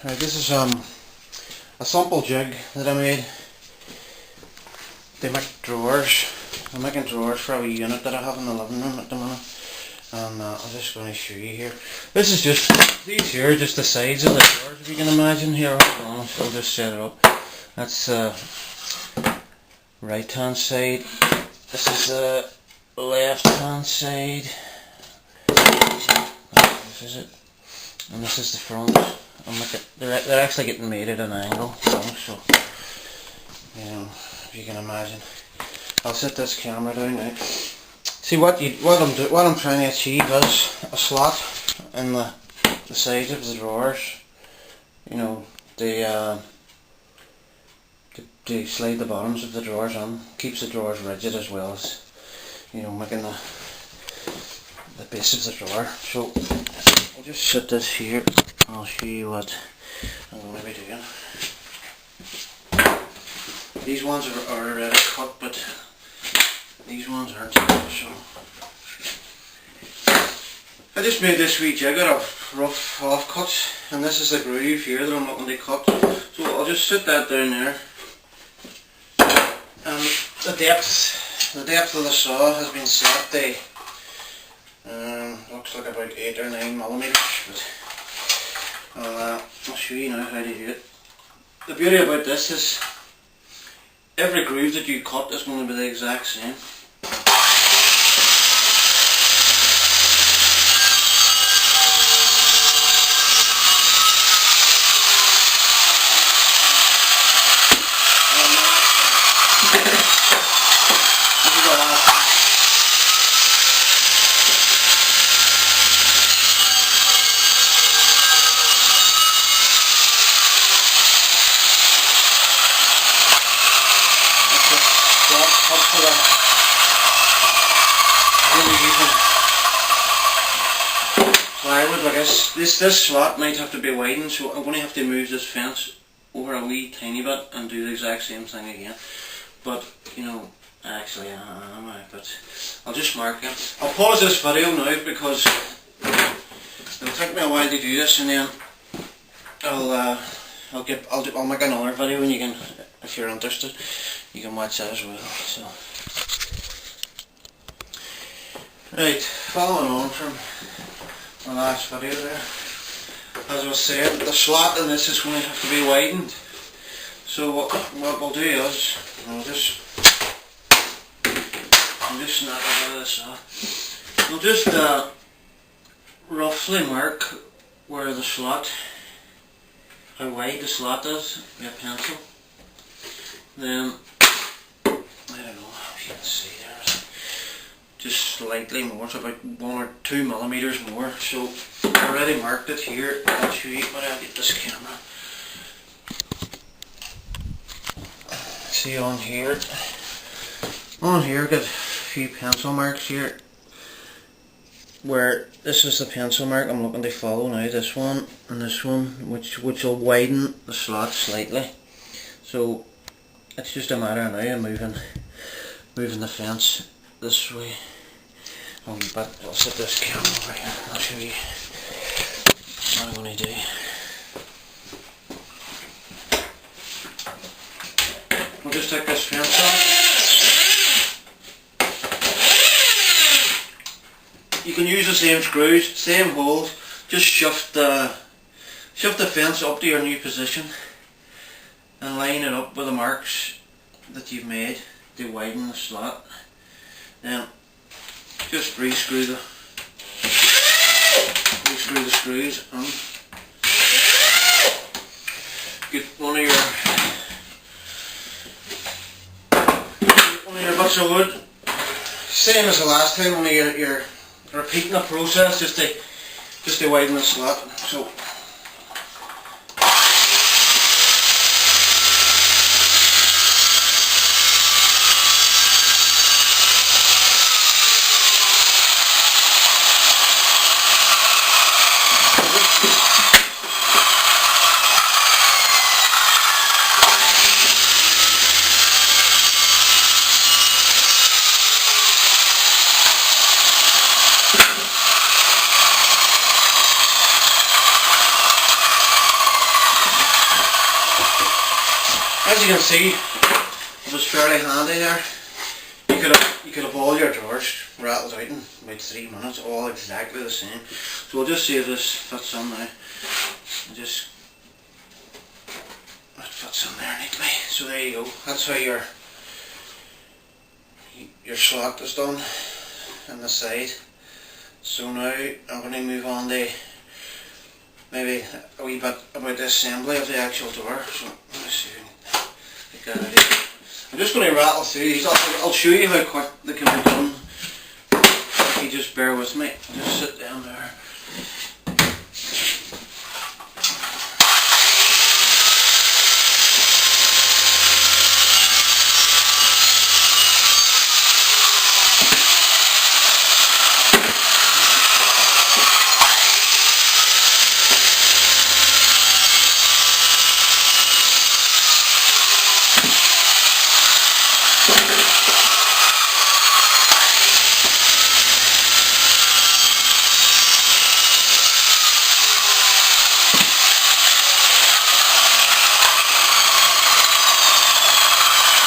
Right, this is a sample jig that I made. They make drawers. I'm making drawers for a wee unit that I have in the living room at the minute, and I'm just going to show you here. This is just, these here are just the sides of the drawers, if you can imagine. Here, hold on, I'll just set it up. That's right hand side. This is the left hand side. This is it, and this is the front. They're actually getting made at an angle, so if you can imagine. I'll set this camera down now. See what I'm trying to achieve is a slot in the sides of the drawers. You know, to slide the bottoms of the drawers on. Keeps the drawers rigid as well as, you know, making the base of the drawer. So I'll just set this here. I'll show you what I'm going to be doing. These ones are already cut, but these ones aren't. So I just made this wee jig out of rough offcuts, and this is the groove here that I'm looking to cut. So I'll just sit that down there. The depth of the saw has been set to looks like about 8 or 9 millimeters, but I'll show you now how to do it. The beauty about this is every groove that you cut is going to be the exact same. Plywood like this slot might have to be widened, so I'm going to have to move this fence over a wee tiny bit and do the exact same thing again. But you know, actually I am, but I'll just mark it. I'll pause this video now because it'll take me a while to do this, and then I'll make another video, and you can, if you're interested, you can watch that as well. So right, following on from the last video there, as I was saying, the slot in this is going to have to be widened. So what we'll do is I'll just snap it out of this off. We'll just roughly mark where the slot, how wide the slot is with a pencil. Then I don't know if you can see there, just slightly more, so about 1 or 2 millimeters more. So I already marked it here. I'll show you when I get this camera. See on here I've got a few pencil marks here, where this is the pencil mark I'm looking to follow now, this one and this one, which will widen the slot slightly. So it's just a matter now of moving the fence this way. But I'll set this camera over here. I'll show you what I'm going to do. We'll just take this fence off. You can use the same screws, same holes. Just shift the fence up to your new position and line it up with the marks that you've made to widen the slot. Then just re-screw the screws and get one of your bits of wood. Same as the last time, only you're repeating the process just to widen the slot. So as you can see, it was fairly handy there. You could have all your drawers rattled out in about 3 minutes, all exactly the same. So we'll just see if this fits in now. It fits in there neatly. So there you go. That's how your slot is done on the side. So now I'm going to move on to maybe a wee bit about the assembly of the actual door. So let me see if I can get that out of here. I'm just going to rattle through these. I'll show you how quick they can be done. If you just bear with me. I'll just sit down there.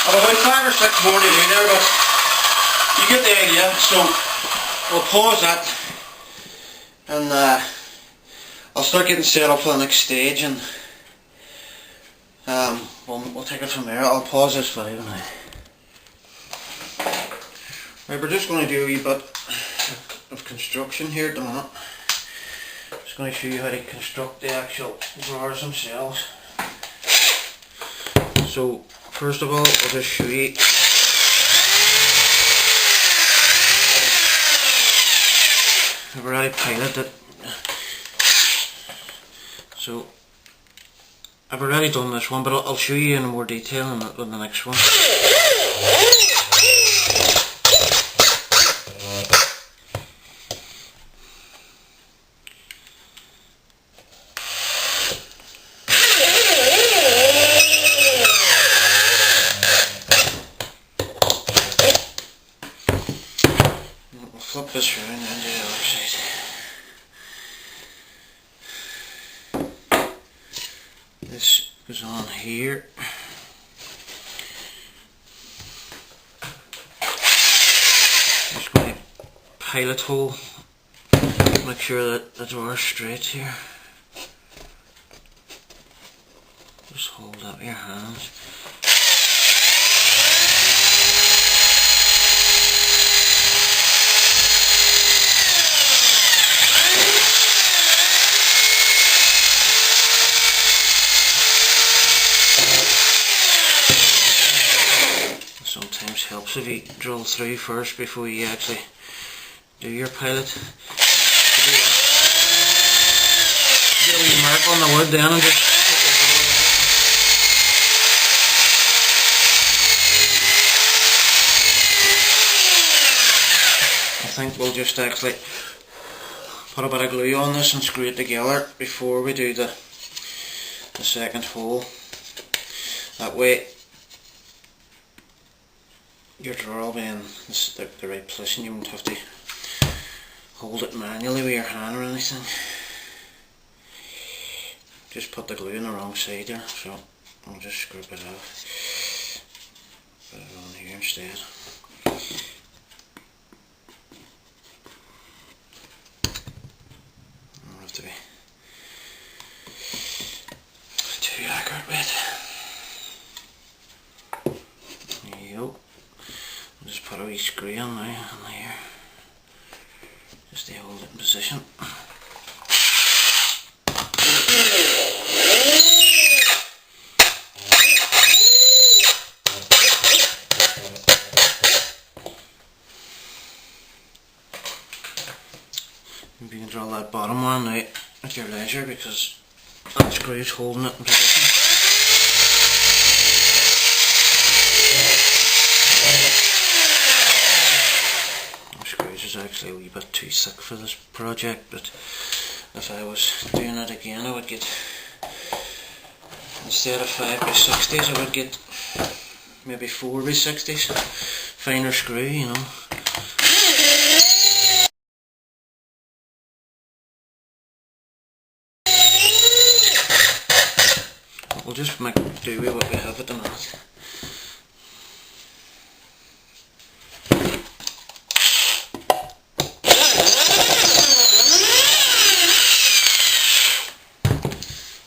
I've about 5 or 6 more to do there, but you get the idea. So we'll pause that, and I'll start getting set up for the next stage, and we'll take it from there. I'll pause this video now. Right, we're just going to do a wee bit of construction here at the moment. Just going to show you how to construct the actual drawers themselves. So first of all, I'll just show you. I've already piloted it. So I've already done this one, but I'll show you in more detail in the next one. Flip this around and do the other side. This goes on here. Just going to pilot hole. Make sure that the door is straight here. Just hold up your hands. Sometimes helps if you drill through first before you actually do your pilot. Get a wee mark on the wood then and just I think we'll just actually put a bit of glue on this and screw it together before we do the second hole. That way your drawer will be in the right position. You won't have to hold it manually with your hand or anything. Just put the glue on the wrong side there, so I'll just screw it off. Put it on here instead. Don't have to be too accurate with it. There you go. Just put a wee screw in now on here, just to hold it in position. Maybe you can draw that bottom one out at your leisure, because that screw is holding it in position. Is actually a wee bit too thick for this project, but if I was doing it again, I would get, instead of 5x60s, I would get maybe 4x60s, finer screw, you know. we'll just make do with what we have at the minute.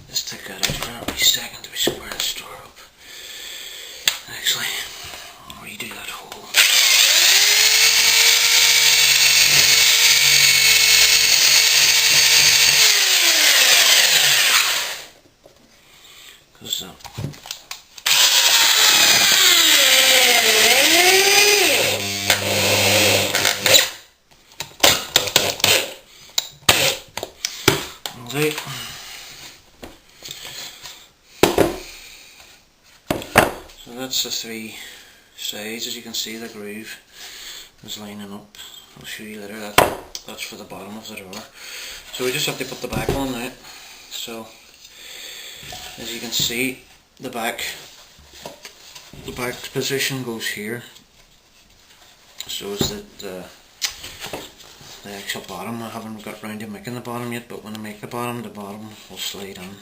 Just take that out for a wee second to be square and store up. Actually, I'll redo that hole. Because okay. So that's the three sides. As you can see, the groove is lining up. I'll show you later that that's for the bottom of the drawer. So we just have to put the back on now. So as you can see, the back position goes here, so is that the actual bottom, I haven't got round to making the bottom yet, but when I make the bottom will slide in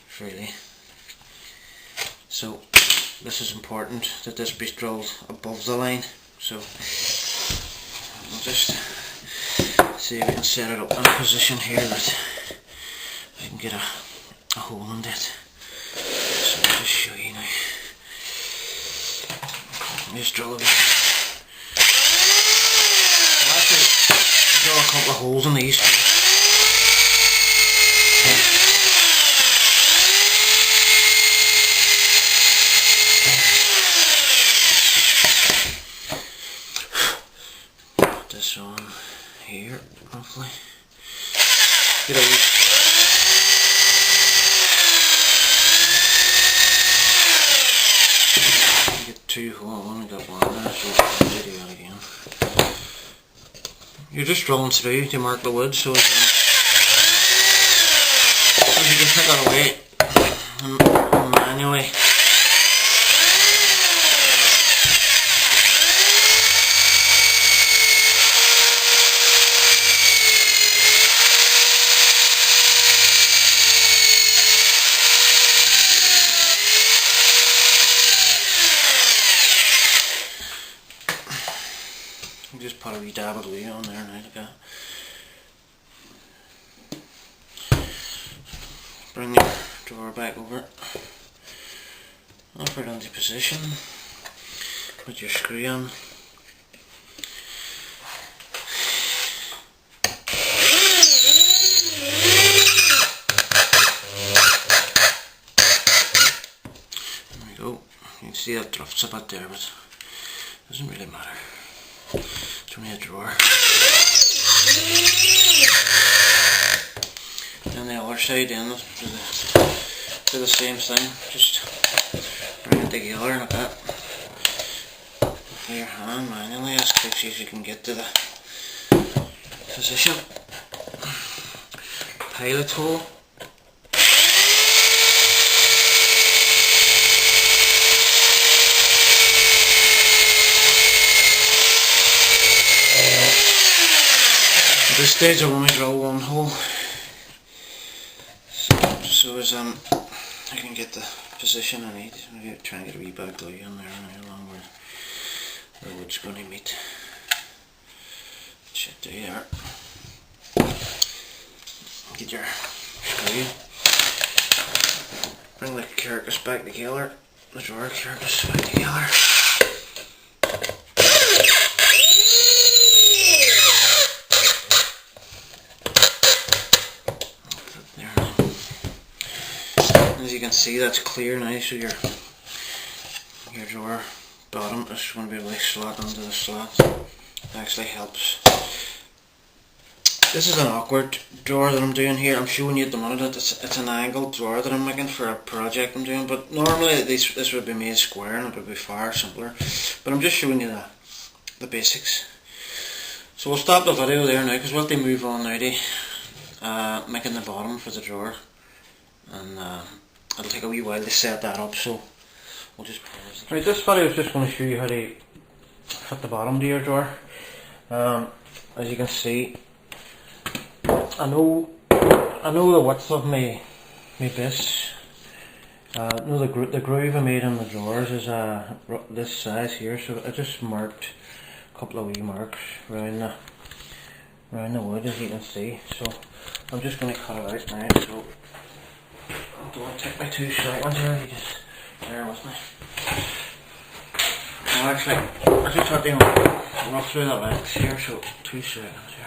freely. So this is important that this be drilled above the line, so I'll just see if we can set it up in a position here that I can get a hole in it. So I'll just show you now. Just drill a bit. I'll actually drill a couple of holes in these too. Put this on here, hopefully. Get a wee two hole. I've only got one there, so I'll do that again. You're just drilling through to mark the wood, so as you can take that away manually. Just put a wee dab of glue on there now, like that. Bring your drawer back over, offer it into position, put your screw on. There we go. You can see that drifts a bit there, but it doesn't really matter. It's only a drawer. And the other side then do the same thing. Just bring it together like that. With your hand manually as close as you can get to the position. Pilot hole. At this stage I'll only drill one hole, so as I can get the position I need. I'm going to try and get a wee bit of glue in there now along where the wood's going to meet. Should do there. Get your screw. Bring the carcass back together, the drawer carcass back together. As you can see, that's clear now, so your drawer bottom is going to be able to slot into the slot. It actually helps. This is an awkward drawer that I'm doing here. I'm showing you at the minute that it's an angled drawer that I'm making for a project I'm doing, but normally this would be made square and it would be far simpler. But I'm just showing you the basics. So we'll stop the video there now because we'll have to move on now to making the bottom for the drawer, and it'll take a wee while to set that up, so we'll just pause. Right, this video is just going to show you how to fit the bottom to your drawer. As you can see, I know the width of my base No, the groove I made in the drawers is this size here, so I just marked a couple of wee marks around the wood, as you can see. So I'm just going to cut it out now. So I don't want to take my two short ones here. You just bear with me. Well, actually, I just have to rough through the lengths here, so 2 seconds here.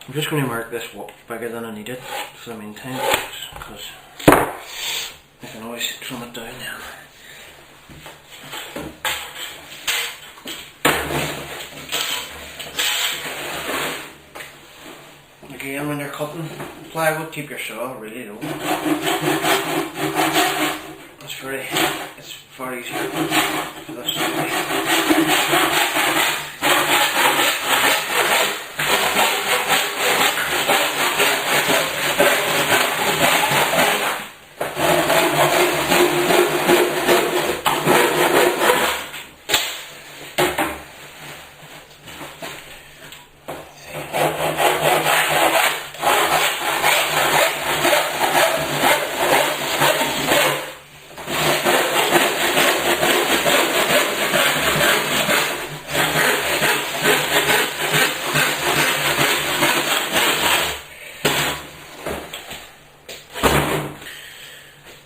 I'm just going to mark this bigger than I need it for the meantime, because I can always trim it down now. Again, when you're cutting plywood, keep your saw really low. It's far easier for this side.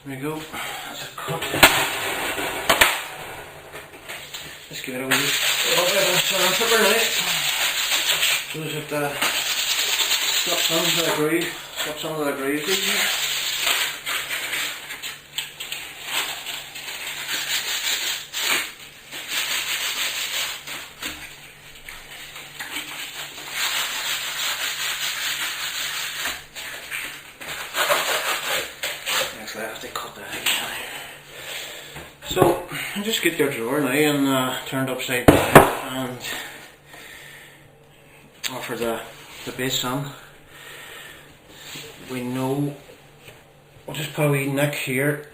There we go, that's a cut. Let's give it a wee little bit of sandpaper now. So that stop some of the grooves easier. I have to cut that again. So just get your drawer now and turned upside down, and for the base on, we know we'll just put a wee nick here.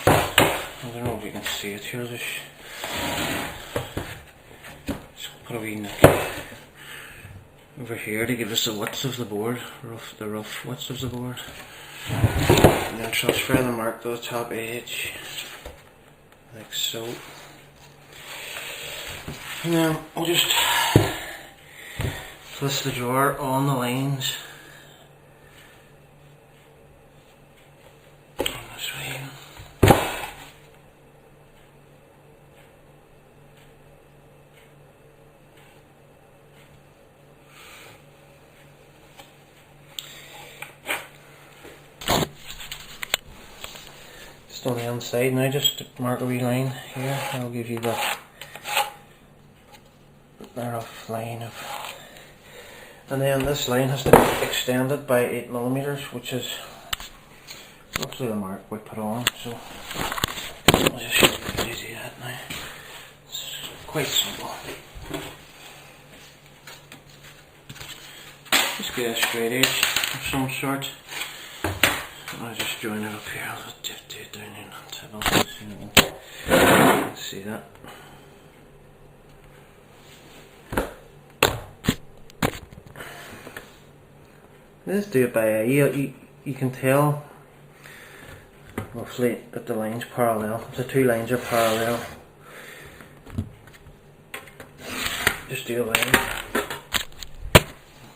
I don't know if you can see it here. Just put a wee nick over here to give us the width of the board, the rough width of the board. And then transfer the mark to the top edge, like so. And then we'll just place the drawer on the lines. On this way. On the inside now, just mark a wee line here. That'll give you the rough line of, and then this line has to be extended by 8mm, which is roughly the mark we put on. So I'll just show you how to do that now. It's quite simple. Just get a straight edge of some sort. I'll just join it up here. I'll dip it down in on table so you can see that. Let's do it by eye. You can tell roughly that the line's parallel. The two lines are parallel. Just do a line.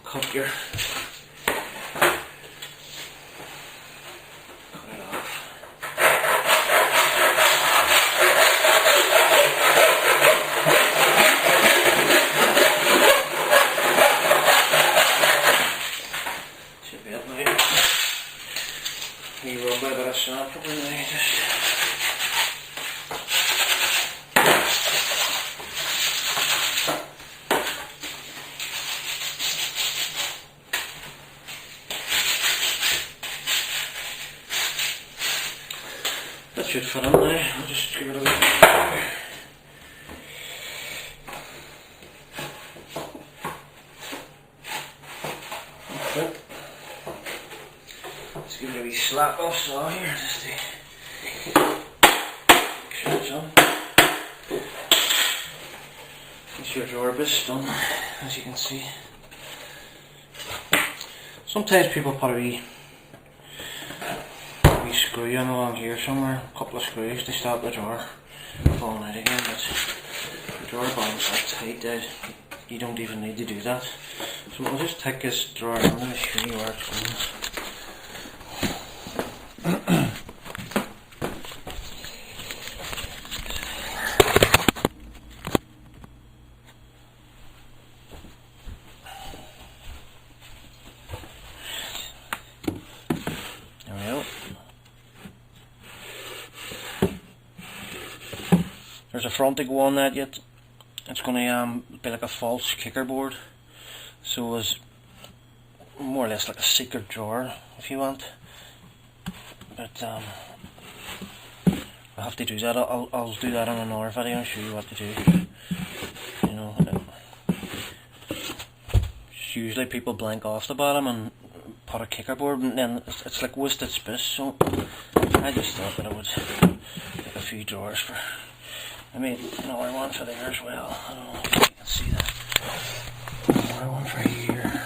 Cut your. You rub a bit of sandpaper in there, just that should fit in now. I'll just give it a wee. Let's give it a wee slap off saw here just to make sure it's on. Get your drawer bit done, as you can see. Sometimes people put a wee screw in along here somewhere, a couple of screws to stop the drawer falling out again, but the drawer bonds that tight that you don't even need to do that. So we'll just take this drawer and I'm going to show you where it's going. There's a front to go on that yet. It's going to be like a false kicker board, so it's more or less like a secret drawer if you want. But I'll have to do that. I'll do that in another video and show you what to do. You know, usually people blank off the bottom and put a kicker board, and then it's like wasted space. So I just thought that I would make a few drawers for. I made another one for there as well. I don't know if you can see that. Another one for here.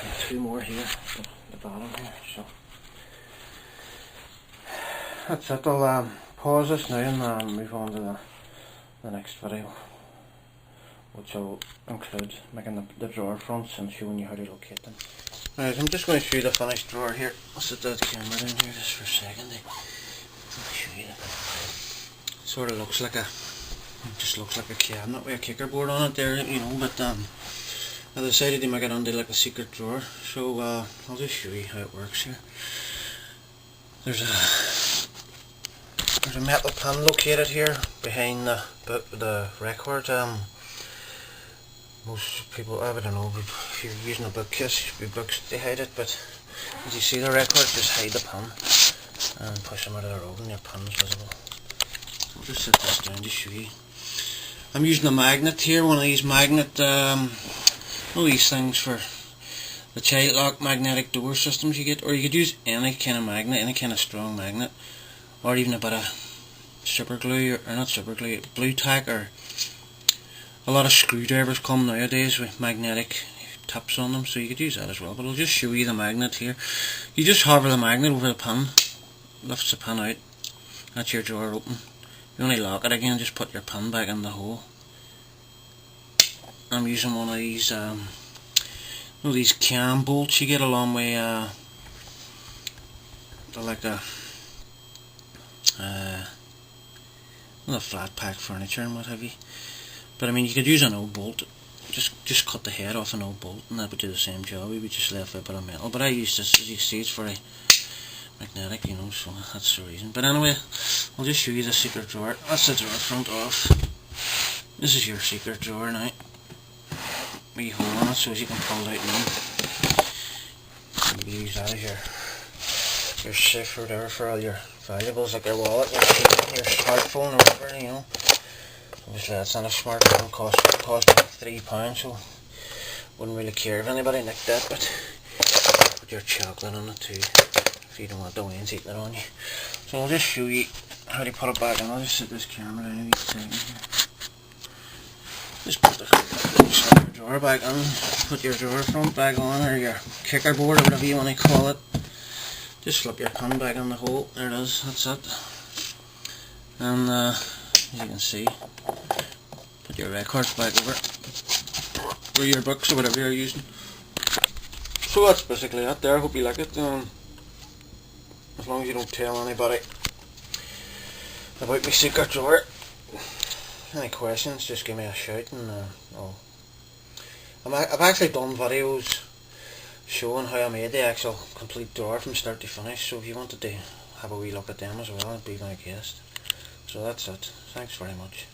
And two more here at the bottom here. So that's it. I'll pause this now and move on to the next video, which will include making the drawer fronts and showing you how to locate them. Alright, I'm just going to show you the finished drawer here. I'll set that camera down here just for a second. I'll show you that. Sort of looks like a cabinet with a kicker board on it there, you know, but I decided to make it into like a secret drawer, so I'll just show you how it works here. There's a metal pin located here behind the record. Most people, I don't know, if you're using a bookcase, your books they hide it, but as you see the record, just hide the pin and push them out of the road and your pin's visible. I'll just set this down to show you. I'm using a magnet here, one of these magnet, these things for the child lock magnetic door systems you get, or you could use any kind of magnet, any kind of strong magnet, or even a bit of super glue, or not super glue, blue tack, or a lot of screwdrivers come nowadays with magnetic tips on them, so you could use that as well. But I'll just show you the magnet here. You just hover the magnet over the pin, lifts the pin out, that's your drawer open. You only lock it again, just put your pin back in the hole. I'm using one of these, these cam bolts you get along with, they're like a flat pack furniture and what have you. But I mean, you could use an old bolt. Just cut the head off an old bolt, and that would do the same job. We would just left with a bit of metal. But I use this, as you see, it's very magnetic, you know, so that's the reason. But anyway, I'll just show you the secret drawer. That's the drawer front off. This is your secret drawer now. Wee hole on it so as you can pull it out now. You can use that as your safe or whatever for all your valuables, like your wallet, your smartphone or whatever, you know. Obviously that's not a smartphone, cost me £3, so wouldn't really care if anybody nicked that, but put your chocolate on it too, if you don't want the winds eating it on you. So I'll just show you how to put it back in. I'll just set this camera down each second here. Just put the drawer back on, put your drawer front back on, or your kicker board, or whatever you want to call it. Just slip your pin back in the hole. There it is, that's it. And as you can see, put your records back over, or your books or whatever you're using. So that's basically it there. I hope you like it. As long as you don't tell anybody about my secret drawer. Any questions, just give me a shout, and I've actually done videos showing how I made the actual complete drawer from start to finish, so if you wanted to have a wee look at them as well, I'd be my guest. So that's it. Thanks very much.